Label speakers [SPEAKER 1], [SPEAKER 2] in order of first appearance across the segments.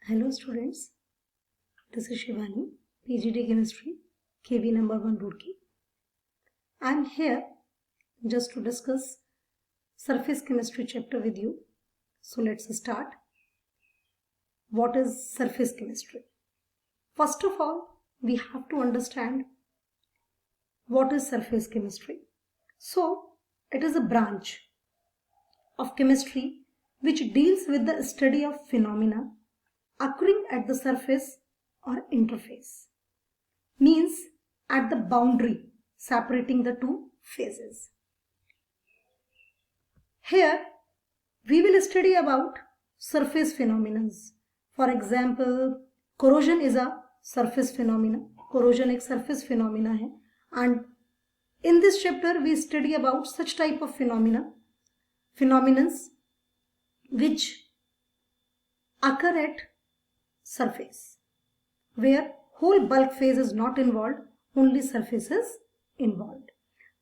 [SPEAKER 1] Hello students, this is Shivani, PGD Chemistry, KV number 1 Roorkee. I am here just to discuss surface chemistry chapter with you. So let's start. What is surface chemistry? First of all, we have to understand what is surface chemistry. So it is a branch of chemistry which deals with the study of phenomena occurring at the surface or interface, means at the boundary separating the two phases. Here we will study about surface phenomena. For example, corrosion is a surface phenomena. Corrosion एक surface phenomena है, and in this chapter we study about such type of phenomena which occur at surface, where whole bulk phase is not involved, only surface is involved.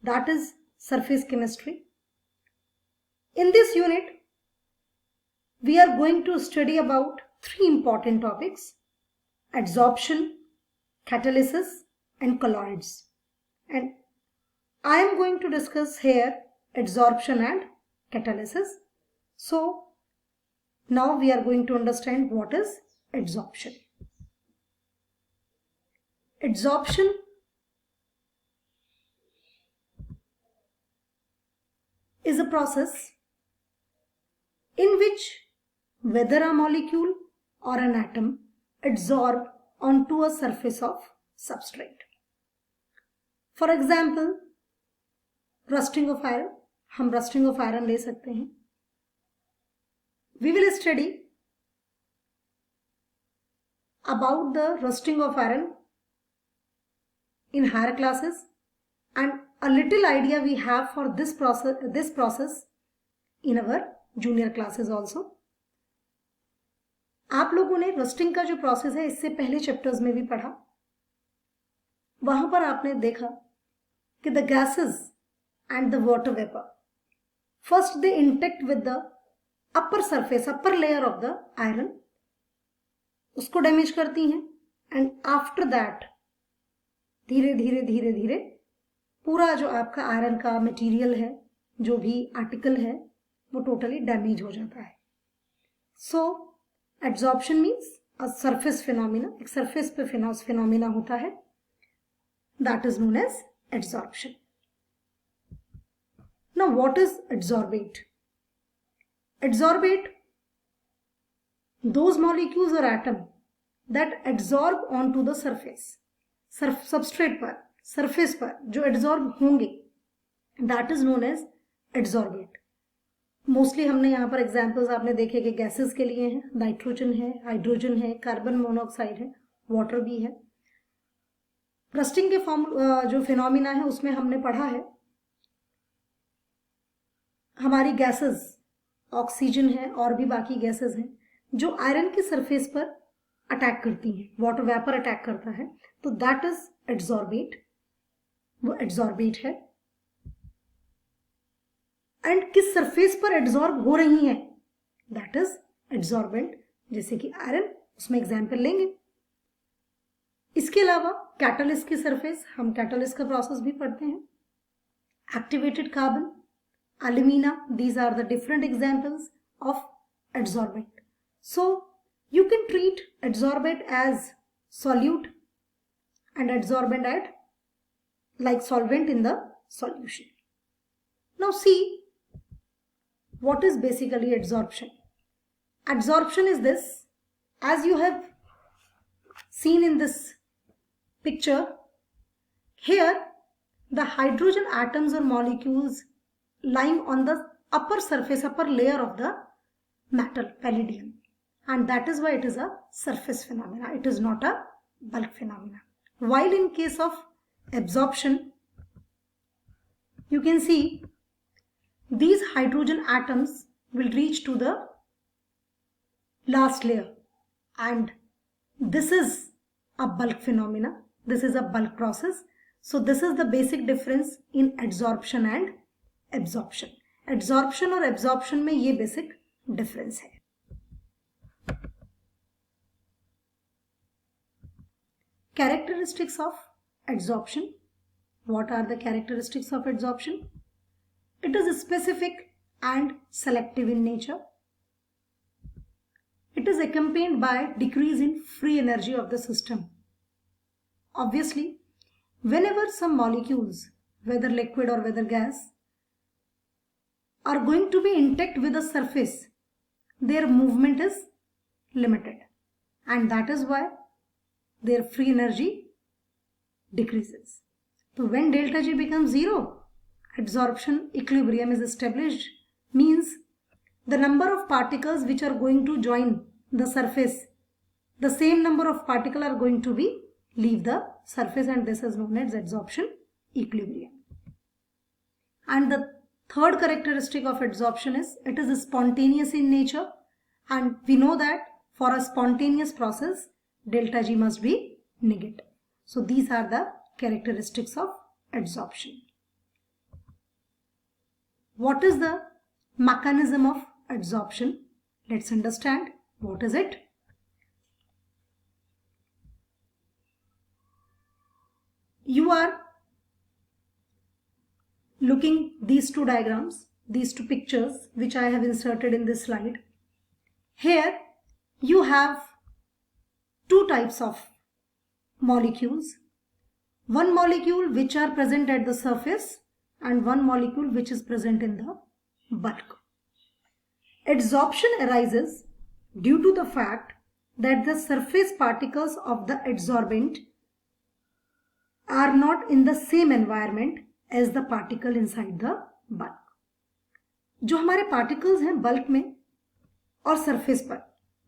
[SPEAKER 1] That is surface chemistry. In this unit, we are going to study about three important topics: adsorption, catalysis and colloids. And I am going to discuss here adsorption and catalysis. So now we are going to understand what is adsorption. Adsorption is a process in which whether a molecule or an atom adsorb onto a surface of substrate. For example, rusting of iron. हम rusting of iron ले सकते हैं. We will study about the rusting of iron in higher classes, and a little idea we have for this process in our junior classes also. आप लोगों ने rusting का जो process है इससे पहले चैप्टर्स में भी पढ़ा. वहां पर आपने देखा कि the gases and the water vapour first they intact with the upper surface, upper layer of the iron, उसको डैमेज करती हैं, एंड आफ्टर दैट धीरे धीरे धीरे धीरे पूरा जो आपका आयरन का मटेरियल है, जो भी आर्टिकल है, वो टोटली डैमेज हो जाता है. So adsorption means a surface phenomena, एक सरफेस पे फिनोमिना होता है, that is known as adsorption. Now what is adsorbate? Adsorbate those molecules or atom that adsorb onto the surface, substrate पर, surface पर जो adsorb होंगे, that is known as adsorbate. Mostly हमने यहाँ पर एग्जाम्पल्स आपने देखे कि गैसेस के लिए हैं, नाइट्रोजन है, हाइड्रोजन है, कार्बन मोनोऑक्साइड है, वाटर भी है. रस्टिंग के फॉर्म जो फिनोमिना है उसमें हमने पढ़ा है हमारी गैसेस, ऑक्सीजन है और भी बाकी गैसेस हैं जो आयरन की सरफेस पर अटैक करती हैं, वाटर वेपर अटैक करता है, तो दैट इज एड्सॉर्बेट, वो एड्सॉर्बेट है. एंड किस सरफेस पर एड्सॉर्ब हो रही हैं, दैट इज एड्सॉर्बेंट. जैसे कि आयरन, उसमें एग्जाम्पल लेंगे. इसके अलावा कैटालिस्ट की सरफेस, हम कैटालिस्ट का प्रोसेस भी पढ़ते हैं. Activated carbon, alumina, these are the different examples of adsorbent. So you can treat adsorbent as solute and adsorbent as like solvent in the solution. Now see what is basically adsorption. Adsorption is this, as you have seen in this picture. Here the hydrogen atoms or molecules lying on the upper surface, upper layer of the metal, palladium, and that is why it is a surface phenomena. It is not a bulk phenomena. While in case of absorption, you can see these hydrogen atoms will reach to the last layer, and this is a bulk phenomena. This is a bulk process. So this is the basic difference in adsorption and absorption. Adsorption और absorption में ये basic difference है. Characteristics of adsorption. What are the characteristics of adsorption? It is specific and selective in nature. It is accompanied by decrease in free energy of the system. Obviously, whenever some molecules, whether liquid or whether gas, are going to be intact with the surface, their movement is limited, and that is why their free energy decreases. So when delta G becomes 0, adsorption equilibrium is established, means the number of particles which are going to join the surface, the same number of particles are going to be leave the surface, and this is known as adsorption equilibrium. And the third characteristic of adsorption is it is spontaneous in nature, and we know that for a spontaneous process delta G must be negative. So these are the characteristics of adsorption. What is the mechanism of adsorption? Let's understand what is it. You are looking these two diagrams, these two pictures which I have inserted in this slide. Here you have two types of molecules. One molecule which are present at the surface and one molecule which is present in the bulk. Adsorption arises due to the fact that the surface particles of the adsorbent are not in the same environment as the particle inside the bulk. जो हमारे particles हैं bulk में और surface पर,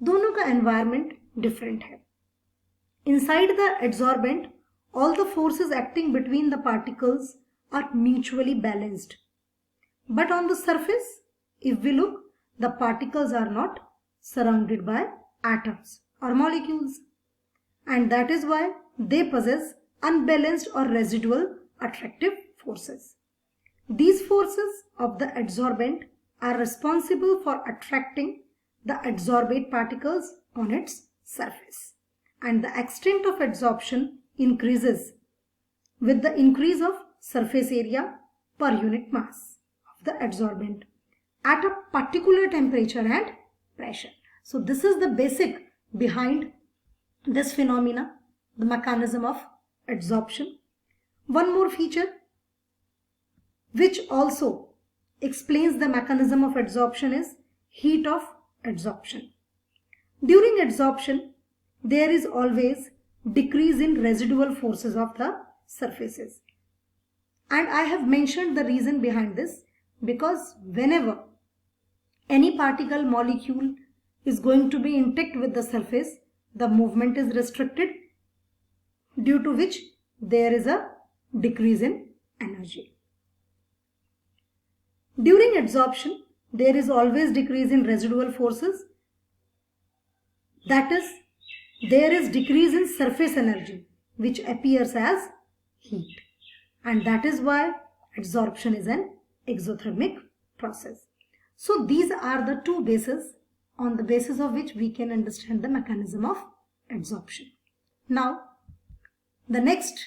[SPEAKER 1] दोनों का environment different है. Inside the adsorbent, all the forces acting between the particles are mutually balanced. But on the surface, if we look, the particles are not surrounded by atoms or molecules, and that is why they possess unbalanced or residual attractive forces. These forces of the adsorbent are responsible for attracting the adsorbate particles on its surface, and the extent of adsorption increases with the increase of surface area per unit mass of the adsorbent at a particular temperature and pressure. So this is the basic behind this phenomena, the mechanism of adsorption. One more feature which also explains the mechanism of adsorption is heat of adsorption. During adsorption, there is always decrease in residual forces of the surfaces. And I have mentioned the reason behind this, because whenever any particle molecule is going to be intact with the surface, the movement is restricted, due to which there is a decrease in energy. During adsorption, there is always decrease in residual forces. That is, there is decrease in surface energy which appears as heat, and that is why adsorption is an exothermic process. So these are the two bases on the basis of which we can understand the mechanism of adsorption. Now the next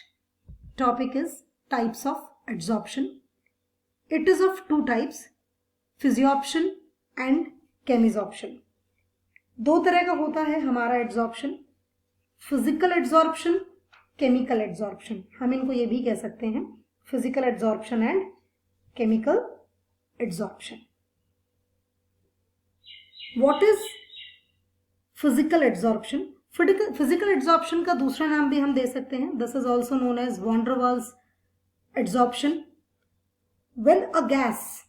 [SPEAKER 1] topic is types of adsorption. It is of two types, physiorption and chemisorption. दो तरह का होता है हमारा adsorption, physical adsorption, chemical adsorption. हम इनको ये भी कह सकते हैं physical adsorption and chemical adsorption. What is physical adsorption? Physical adsorption का दूसरा नाम भी हम दे सकते हैं. This is also known as van der Waals adsorption. When a gas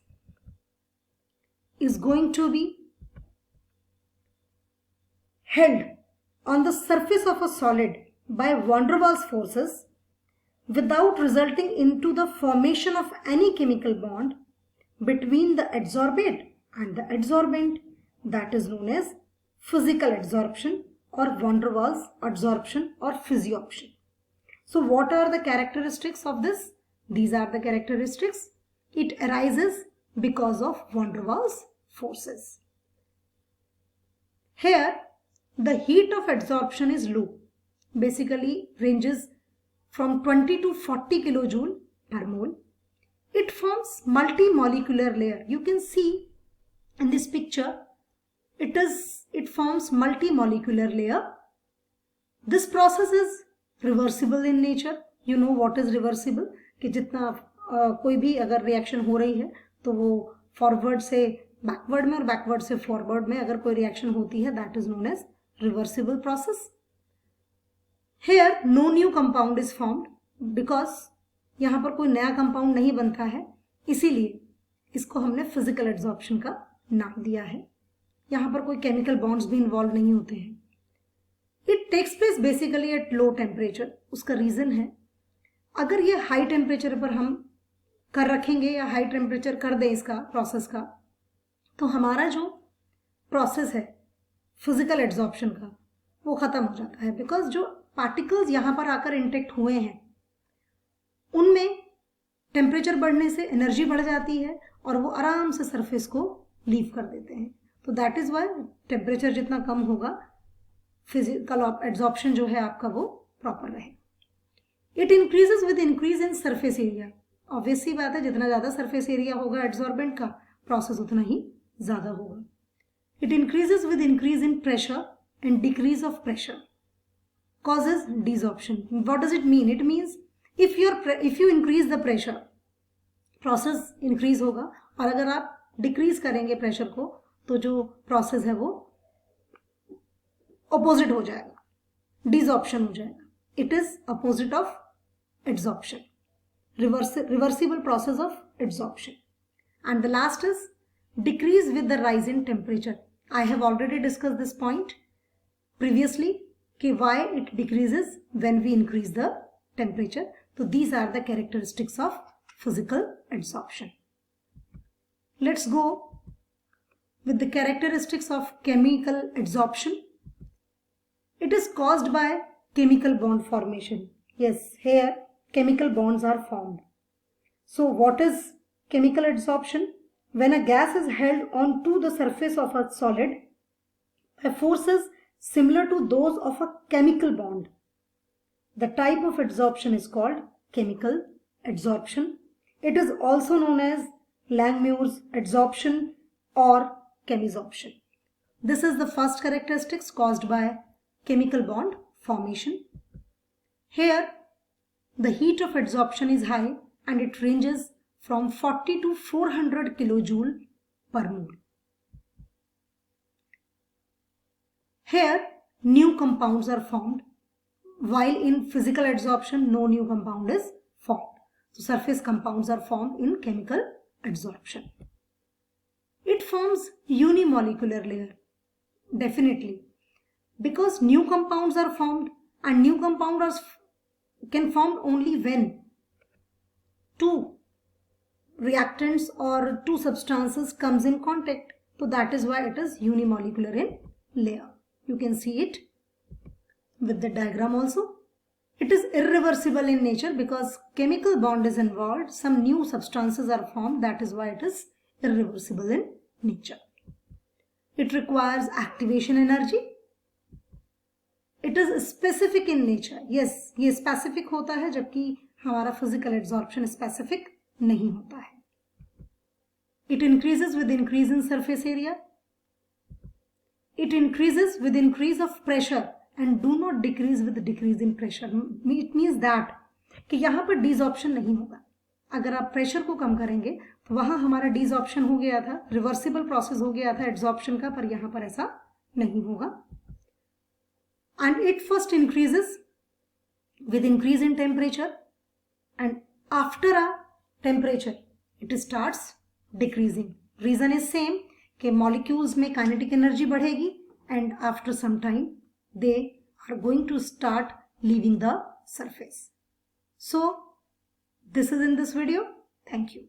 [SPEAKER 1] is going to be held on the surface of a solid by van der Waals forces without resulting into the formation of any chemical bond between the adsorbate and the adsorbent, that is known as physical adsorption or van der Waals adsorption or physiorption. So what are the characteristics of this? These are the characteristics. It arises because of van der Waals forces. Here the heat of adsorption is low. basically ranges from 20 to 40 kilojoule per mole. It forms multi-molecular layer. You can see in this picture it forms multi-molecular layer. This process is reversible in nature. You know what is reversible, कि जितना कोई भी अगर reaction हो रही है तो वो फॉरवर्ड से बैकवर्ड में और बैकवर्ड से फॉरवर्ड में अगर कोई रिएक्शन होती है, that is known as reversible process. Here no new compound is formed, because यहाँ पर कोई नया कंपाउंड नहीं बनता है, इसीलिए इसको हमने फिजिकल एड्सॉर्प्शन का नाम दिया है. यहाँ पर कोई केमिकल बॉन्ड्स भी इन्वॉल्व नहीं होते हैं. It takes place basically at low temperature. उसका रीजन है, अगर ये हाई टेम्परेचर पर हम कर रखेंगे या हाई टेम्परेचर कर दें इसका प्रोसेस का, तो हमारा जो प्रोसेस है फिजिकल एड्सॉर्प्शन का वो खत्म हो जाता है. बिकॉज जो पार्टिकल्स यहाँ पर आकर इंटेक्ट हुए हैं उनमें टेम्परेचर बढ़ने से एनर्जी बढ़ जाती है और वो आराम से सरफेस को लीव कर देते हैं. तो दैट इज वाई टेम्परेचर जितना कम होगा फिजिकल एड्सॉर्प्शन जो है आपका वो प्रॉपर रहे. It increases with increase in surface area. Obviously बात है, जितना ज्यादा सरफेस एरिया होगा एड्सॉर्बेंट का, प्रोसेस उतना ही ज्यादा होगा. It increases with increase in pressure and decrease of pressure causes desorption. What does it mean? It means if you increase the pressure, process increase होगा, और अगर आप decrease करेंगे pressure को तो जो process है वो opposite हो जाएगा, desorption हो जाएगा. It is opposite of adsorption, reversible process of adsorption. And the last is decrease with the rise in temperature. I have already discussed this point previously, कि why it decreases when we increase the temperature. So these are the characteristics of physical adsorption. Let's go with the characteristics of chemical adsorption. It is caused by chemical bond formation. Yes, here chemical bonds are formed. So what is chemical adsorption? When a gas is held onto the surface of a solid by forces similar to those of a chemical bond, the type of adsorption is called chemical adsorption. It is also known as Langmuir's adsorption or chemisorption. This is the first characteristics caused by chemical bond formation. Here the heat of adsorption is high and it ranges from 40 to 400 kilojoule per mole. Here new compounds are formed, while in physical adsorption no new compound is formed. So surface compounds are formed in chemical adsorption. It forms unimolecular layer, definitely, because new compounds are formed, and new compounds can form only when two reactants or two substances comes in contact. So that is why it is unimolecular in layer. You can see it with the diagram also. It is irreversible in nature because chemical bond is involved. Some new substances are formed. That is why it is irreversible in nature. It requires activation energy. It is specific in nature. Yes, ये specific होता है जबकि हमारा physical adsorption specific नहीं होता है. It increases with increase in surface area. It increases with increase of pressure and do not decrease with decrease in pressure. It means that कि यहाँ पर desorption नहीं होगा. अगर आप प्रेशर को कम करेंगे तो वहाँ हमारा desorption हो गया था, रिवर्सिबल प्रोसेस हो गया था एड्सॉर्प्शन का, पर यहाँ पर ऐसा नहीं होगा. And it first increases with increase in temperature and after a temperature it starts decreasing. Reason is same कि molecules में kinetic energy बढ़ेगी and after some time they are going to start leaving the surface. So this is in this video. Thank you.